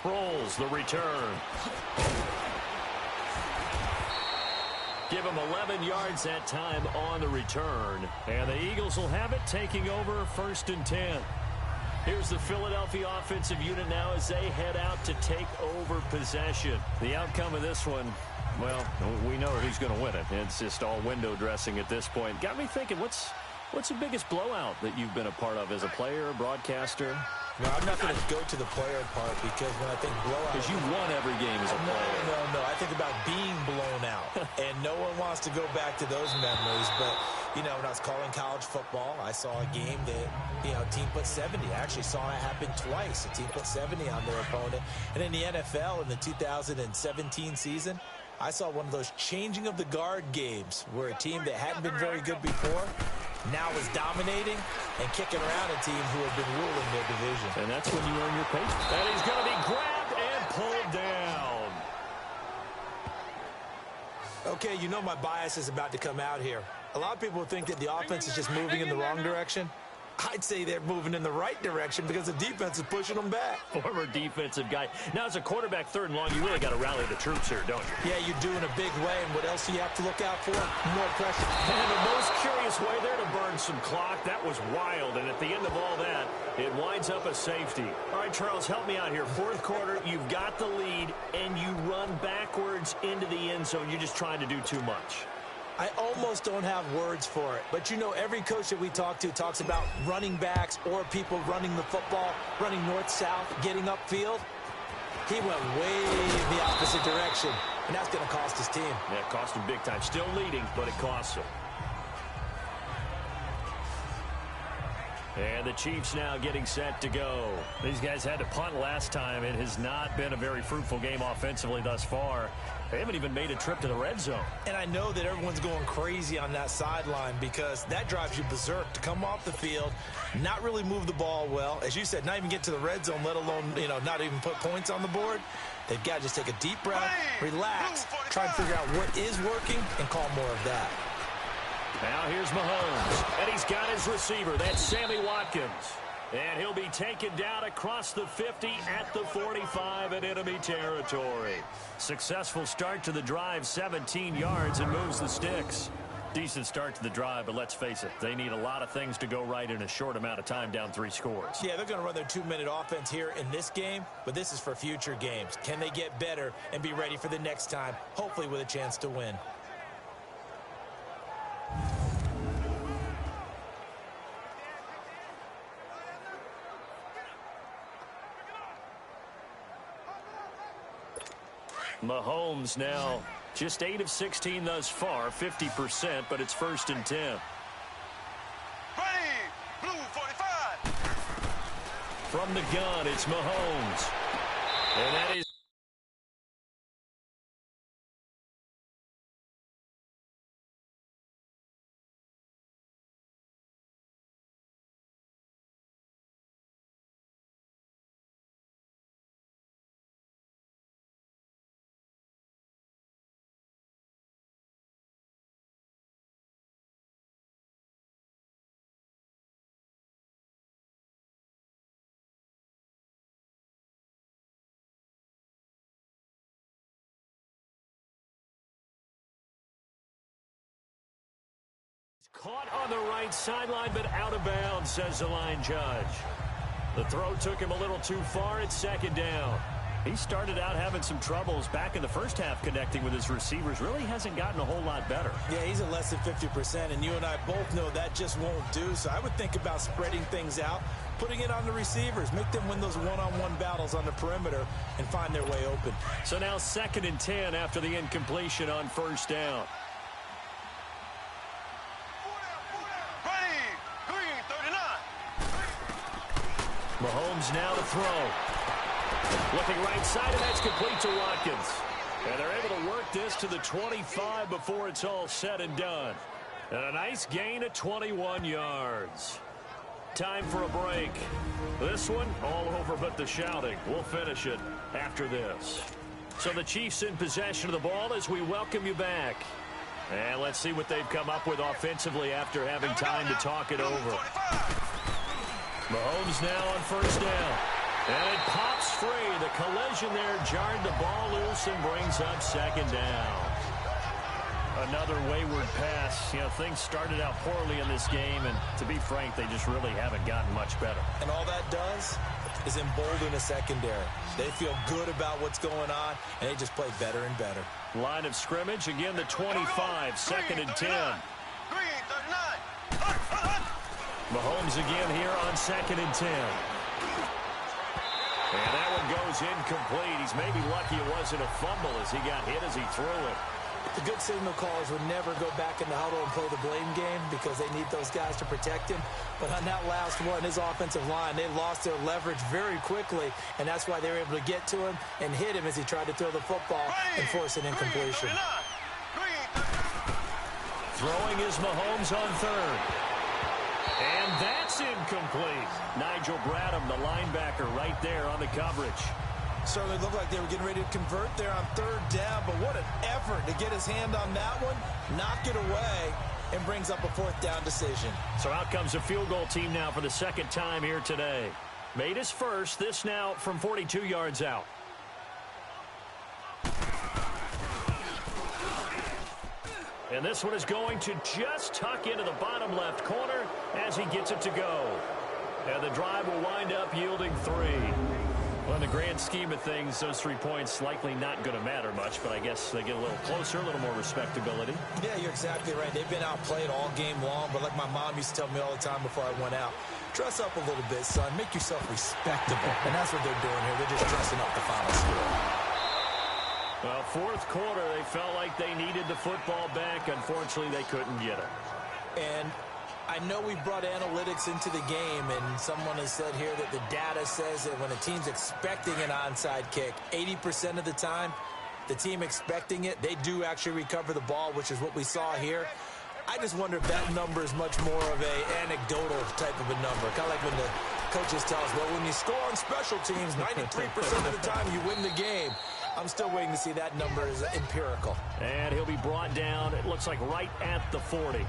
Sproles, the return. Give him 11 yards that time on the return. And the Eagles will have it, taking over 1st and 10. Here's the Philadelphia offensive unit now as they head out to take over possession. The outcome of this one, well, we know who's going to win it. It's just all window dressing at this point. Got me thinking, what's the biggest blowout that you've been a part of as a player, broadcaster? No, I'm not going to go to the player part because when I think blowout... Because you won every game as a player. No. I think about being blown out. And no one wants to go back to those memories. But, you know, when I was calling college football, I saw a game that, you know, a team put 70. I actually saw it happen twice. A team put 70 on their opponent. And in the NFL in the 2017 season, I saw one of those changing of the guard games where a team that hadn't been very good before now is dominating and kicking around a team who have been ruling their division. And that's when you earn your patience. And he's going to be grabbed and pulled down. Okay, you know my bias is about to come out here. A lot of people think that the offense is just moving in the wrong direction. I'd say they're moving in the right direction because the defense is pushing them back. Former defensive guy. Now, as a quarterback, 3rd and long, you really got to rally the troops here, don't you? Yeah, you do in a big way. And what else do you have to look out for? More pressure. And the most curious way there to burn some clock. That was wild. And at the end of all that, it winds up a safety. All right, Charles, help me out here. 4th quarter, you've got the lead, and you run backwards into the end zone. You're just trying to do too much. I almost don't have words for it. But, you know, every coach that we talk to talks about running backs or people running the football, running north-south, getting upfield. He went way the opposite direction, and that's going to cost his team. Yeah, it cost him big time. Still leading, but it costs him. And the Chiefs now getting set to go. These guys had to punt last time. It has not been a very fruitful game offensively thus far. They haven't even made a trip to the red zone. And I know that everyone's going crazy on that sideline because that drives you berserk to come off the field, not really move the ball well. As you said, not even get to the red zone, let alone, you know, not even put points on the board. They've got to just take a deep breath, relax, try and figure out what is working, and call more of that. Now here's Mahomes, and he's got his receiver. That's Sammy Watkins. And he'll be taken down across the 50 at the 45 in enemy territory. Successful start to the drive, 17 yards, and moves the sticks. Decent start to the drive, but let's face it, they need a lot of things to go right in a short amount of time, down 3 scores. Yeah, they're going to run their 2-minute offense here in this game, but this is for future games. Can they get better and be ready for the next time, hopefully with a chance to win? Mahomes now just 8 of 16 thus far, 50%, but it's 1st and 10. Blue 45. From the gun, it's Mahomes. And that is caught on the right sideline, but out of bounds, says the line judge. The throw took him a little too far. It's 2nd down. He started out having some troubles back in the first half connecting with his receivers. Really hasn't gotten a whole lot better. Yeah, he's at less than 50%, and you and I both know that just won't do. So I would think about spreading things out, putting it on the receivers, make them win those one-on-one battles on the perimeter and find their way open. So now 2nd and 10 after the incompletion on 1st down. Mahomes now to throw. Looking right side, and that's complete to Watkins. And they're able to work this to the 25 before it's all said and done. And a nice gain of 21 yards. Time for a break. This one all over but the shouting. We'll finish it after this. So the Chiefs in possession of the ball as we welcome you back. And let's see what they've come up with offensively after having time to talk it over. Mahomes now on 1st down. And it pops free. The collision there jarred the ball loose and brings up second down. Another wayward pass. You know, things started out poorly in this game, and to be frank, they just really haven't gotten much better. And all that does is embolden the secondary. They feel good about what's going on, and they just play better and better. Line of scrimmage, again the 25, second and 10. Mahomes again here on second and 10. And that one goes incomplete. He's maybe lucky it wasn't a fumble as he got hit as he threw it. The good signal callers would never go back in the huddle and play the blame game because they need those guys to protect him. But on that last one, his offensive line, they lost their leverage very quickly, and that's why they were able to get to him and hit him as he tried to throw the football and force an incompletion. Throwing is Mahomes on third. And that's incomplete. Nigel Bradham, the linebacker, right there on the coverage. Certainly looked like they were getting ready to convert there on third down, but what an effort to get his hand on that one, knock it away, and brings up a fourth down decision. So out comes a field goal team now for the second time here today. Made his first, this now from 42 yards out. And this one is going to just tuck into the bottom left corner as he gets it to go. And the drive will wind up yielding 3. Well, in the grand scheme of things, those 3 points likely not going to matter much, but I guess they get a little closer, a little more respectability. Yeah, you're exactly right. They've been outplayed all game long, but like my mom used to tell me all the time before I went out, dress up a little bit, son. Make yourself respectable. And that's what they're doing here. They're just dressing up the final score. Well, fourth quarter, they felt like they needed the football back. Unfortunately, they couldn't get it. And I know we brought analytics into the game, and someone has said here that the data says that when a team's expecting an onside kick, 80% of the time, the team expecting it, they do actually recover the ball, which is what we saw here. I just wonder if that number is much more of a anecdotal type of a number. Kind of like when the coaches tell us, well, when you score on special teams, 93% of the time you win the game. I'm still waiting to see that number is empirical. And he'll be brought down, it looks like right at the 40.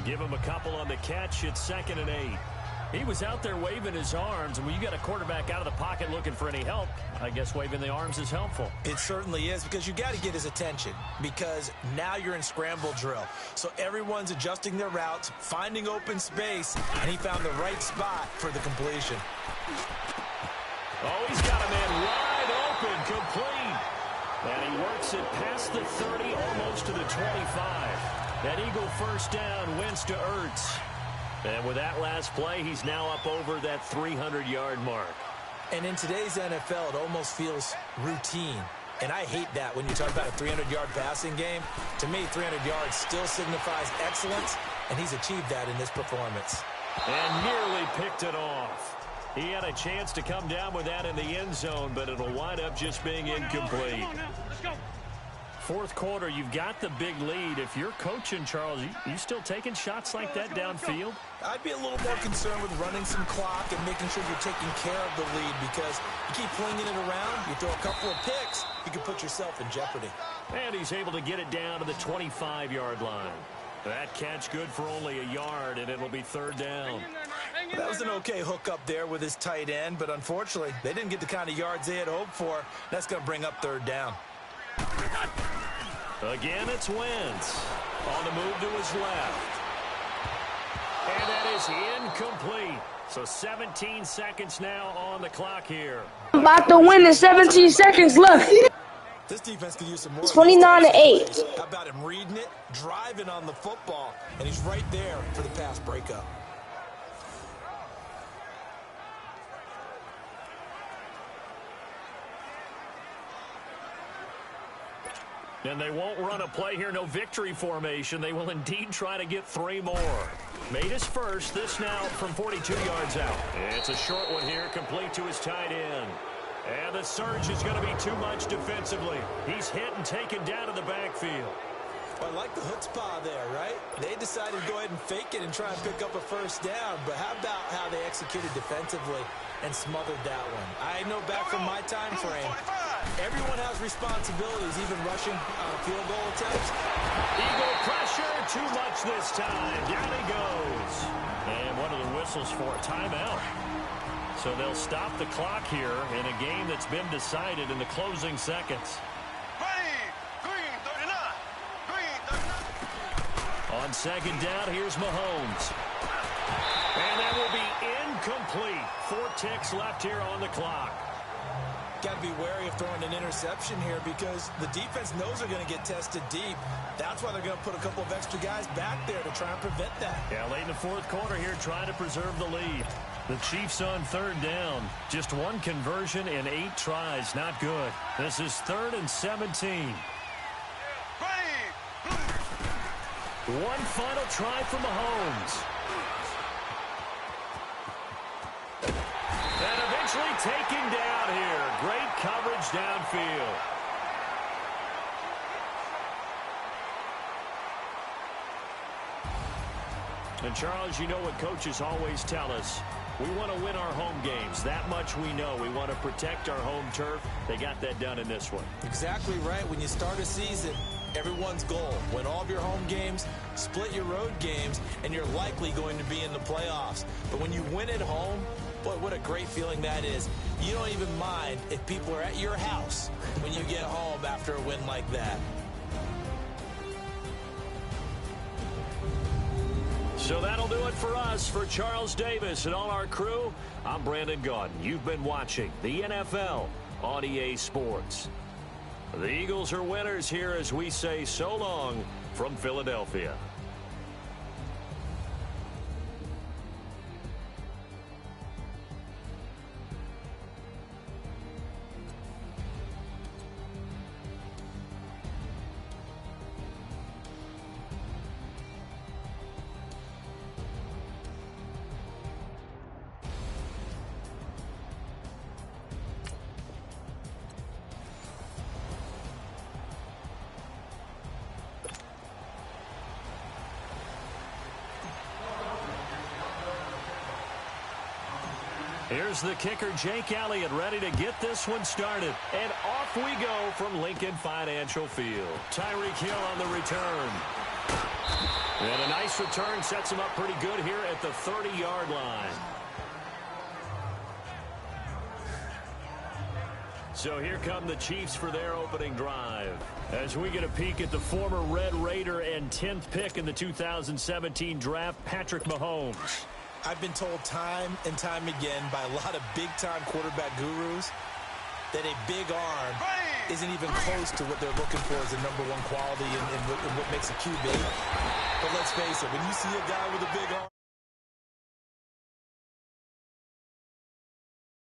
Give him a couple on the catch. It's second and 8. He was out there waving his arms, and when you got a quarterback out of the pocket looking for any help, I guess waving the arms is helpful. It certainly is, because you got to get his attention, because now you're in scramble drill. So everyone's adjusting their routes, finding open space, and he found the right spot for the completion. Oh, he's got a man wide open, complete. And he works it past the 30, almost to the 25. That Eagle first down wins to Ertz. And with that last play, he's now up over that 300-yard mark. And in today's NFL, it almost feels routine. And I hate that when you talk about a 300-yard passing game. To me, 300 yards still signifies excellence, and he's achieved that in this performance. And nearly picked it off. He had a chance to come down with that in the end zone, but it'll wind up just being incomplete. Fourth quarter, you've got the big lead. If you're coaching, Charles, you still taking shots like that downfield? I'd be a little more concerned with running some clock and making sure you're taking care of the lead, because you keep flinging it around, you throw a couple of picks, you can put yourself in jeopardy. And he's able to get it down to the 25-yard line. That catch good for only a yard, and it'll be third down. That was an okay hook up there with his tight end, but unfortunately, they didn't get the kind of yards they had hoped for. That's going to bring up third down. Again, it's Wentz on the move to his left. And that is incomplete. So 17 seconds now on the clock here. About to win in 17 seconds left. This defense could use some more. 29-8. How about him reading it, driving on the football, and he's right there for the pass breakup. And they won't run a play here, no victory formation. They will indeed try to get 3 more. Made his first, this now from 42 yards out. It's a short one here, complete to his tight end. And the surge is going to be too much defensively. He's hit and taken down to the backfield. Well, I like the chutzpah there, right? They decided to go ahead and fake it and try and pick up a first down. But how about how they executed defensively and smothered that one? I know back from my time frame, everyone has responsibilities, even rushing on a field goal attempt. Eagle pressure, too much this time. Down he goes. And what are the whistles for? Timeout. So they'll stop the clock here in a game that's been decided in the closing seconds. Ready. Green 39. Green 39. On second down, here's Mahomes. And that will be incomplete. 4 ticks left here on the clock. Got to be wary of throwing an interception here because the defense knows they're going to get tested deep. That's why they're going to put a couple of extra guys back there to try and prevent that. Yeah, late in the fourth quarter here, trying to preserve the lead. The Chiefs on third down. Just 1 conversion in 8 tries. Not good. This is 3rd and 17. Ready. One final try for Mahomes. And eventually taken down here. Great coverage downfield. And Charles, you know what coaches always tell us. We want to win our home games. That much we know. We want to protect our home turf. They got that done in this one. Exactly right. When you start a season, everyone's goal: win all of your home games, split your road games, and you're likely going to be in the playoffs. But when you win at home, boy, what a great feeling that is. You don't even mind if people are at your house when you get home after a win like that. So that'll do it for us. For Charles Davis and all our crew, I'm Brandon Gaudin. You've been watching the NFL on EA Sports. The Eagles are winners here as we say so long from Philadelphia. Here's the kicker, Jake Elliott, ready to get this one started. And off we go from Lincoln Financial Field. Tyreek Hill on the return. And a nice return sets him up pretty good here at the 30-yard line. So here come the Chiefs for their opening drive. As we get a peek at the former Red Raider and 10th pick in the 2017 draft, Patrick Mahomes. I've been told time and time again by a lot of big-time quarterback gurus that a big arm isn't even close to what they're looking for as a #1 quality and what makes a QB. But let's face it, when you see a guy with a big arm,